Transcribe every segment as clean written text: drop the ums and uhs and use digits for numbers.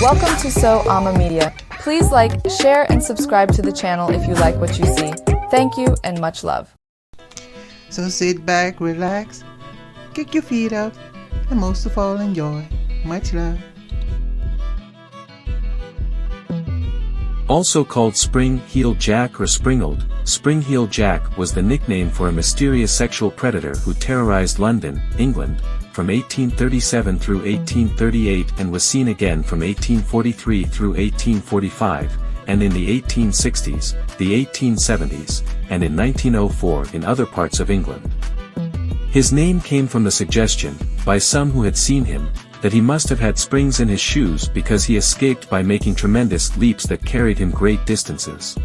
Welcome to AmA Media. Please like, share, and subscribe to the channel if you like what you see. Thank you and much love. So sit back, relax, kick your feet up, and most of all enjoy. Much love. Also called Springheel Jack or Springheel, Springheel Jack was the nickname for a mysterious sexual predator who terrorized London, England, from 1837 through 1838 and was seen again from 1843 through 1845, and in the 1860s, the 1870s, and in 1904 in other parts of England. His name came from the suggestion, by some who had seen him, that he must have had springs in his shoes because he escaped by making tremendous leaps that carried him great distances.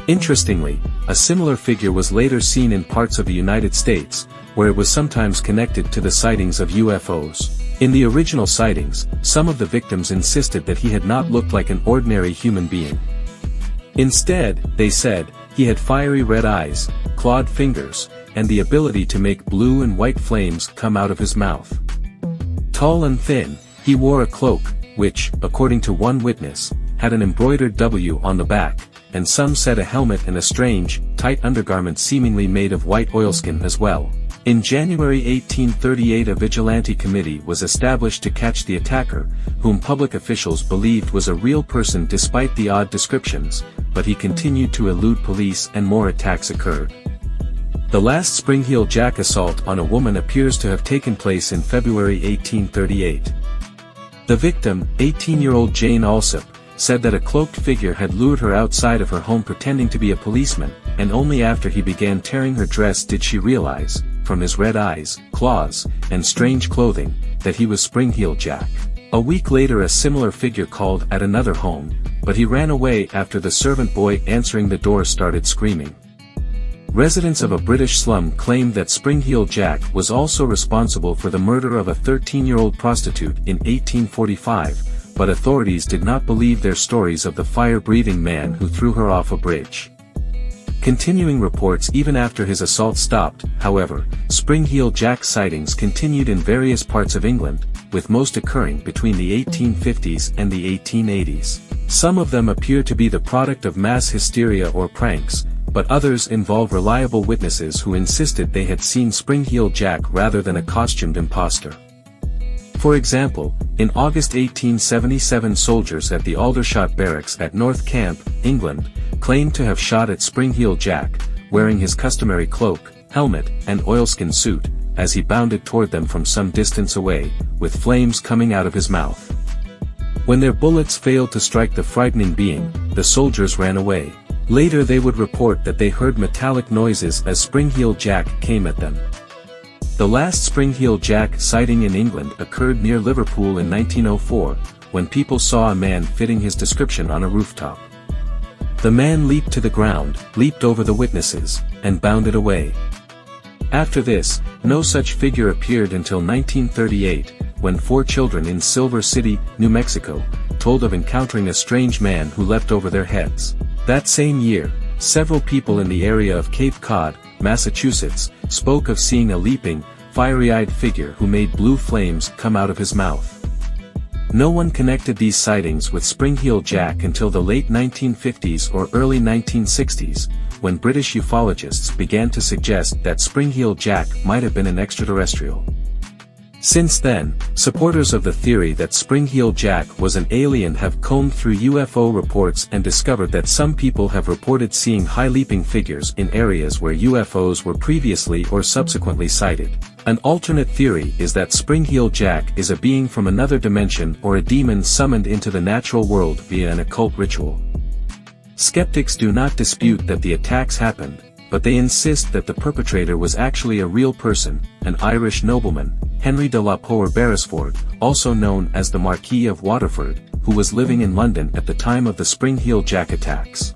Interestingly, a similar figure was later seen in parts of the United States, where it was sometimes connected to the sightings of UFOs. In the original sightings, some of the victims insisted that he had not looked like an ordinary human being. Instead, they said, he had fiery red eyes, clawed fingers, and the ability to make blue and white flames come out of his mouth. Tall and thin, he wore a cloak, which, according to one witness, had an embroidered W on the back, and some said a helmet and a strange, tight undergarment seemingly made of white oilskin as well. In January 1838 a vigilante committee was established to catch the attacker, whom public officials believed was a real person despite the odd descriptions, but he continued to elude police and more attacks occurred. The last Springheel Jack assault on a woman appears to have taken place in February 1838. The victim, 18-year-old Jane Alsop, said that a cloaked figure had lured her outside of her home pretending to be a policeman, and only after he began tearing her dress did she realize, from his red eyes, claws, and strange clothing, that he was Springheel Jack. A week later a similar figure called at another home, but he ran away after the servant boy answering the door started screaming. Residents of a British slum claimed that Springheel Jack was also responsible for the murder of a 13-year-old prostitute in 1845, but authorities did not believe their stories of the fire-breathing man who threw her off a bridge. Continuing reports even after his assault stopped, however, Springheel Jack sightings continued in various parts of England, with most occurring between the 1850s and the 1880s. Some of them appear to be the product of mass hysteria or pranks, but others involve reliable witnesses who insisted they had seen Springheel Jack rather than a costumed imposter. For example, in August 1877 soldiers at the Aldershot Barracks at North Camp, England, claimed to have shot at Springheel Jack, wearing his customary cloak, helmet, and oilskin suit, as he bounded toward them from some distance away, with flames coming out of his mouth. When their bullets failed to strike the frightening being, the soldiers ran away. Later they would report that they heard metallic noises as Springheel Jack came at them. The last Springheel Jack sighting in England occurred near Liverpool in 1904, when people saw a man fitting his description on a rooftop. The man leaped to the ground, leaped over the witnesses, and bounded away. After this, no such figure appeared until 1938, when 4 children in Silver City, New Mexico, told of encountering a strange man who leapt over their heads. That same year, several people in the area of Cape Cod, Massachusetts, spoke of seeing a leaping, fiery-eyed figure who made blue flames come out of his mouth. No one connected these sightings with Springheel Jack until the late 1950s or early 1960s, when British ufologists began to suggest that Springheel Jack might have been an extraterrestrial. Since then, supporters of the theory that Springheel Jack was an alien have combed through UFO reports and discovered that some people have reported seeing high-leaping figures in areas where UFOs were previously or subsequently sighted. An alternate theory is that Springheel Jack is a being from another dimension or a demon summoned into the natural world via an occult ritual. Skeptics do not dispute that the attacks happened, but they insist that the perpetrator was actually a real person, an Irish nobleman, Henry de la Poer Beresford, also known as the Marquis of Waterford, who was living in London at the time of the Springheel Jack attacks.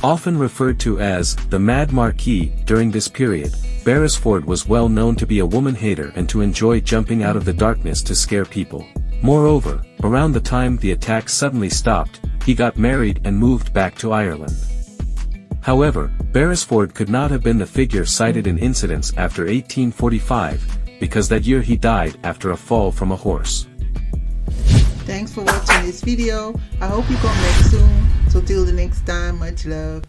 Often referred to as the Mad Marquis during this period, Beresford was well known to be a woman-hater and to enjoy jumping out of the darkness to scare people. Moreover, around the time the attacks suddenly stopped, he got married and moved back to Ireland. However, Beresford could not have been the figure cited in incidents after 1845, because that year he died after a fall from a horse. Thanks for watching this video. I hope you come back soon. So till the next time, much love.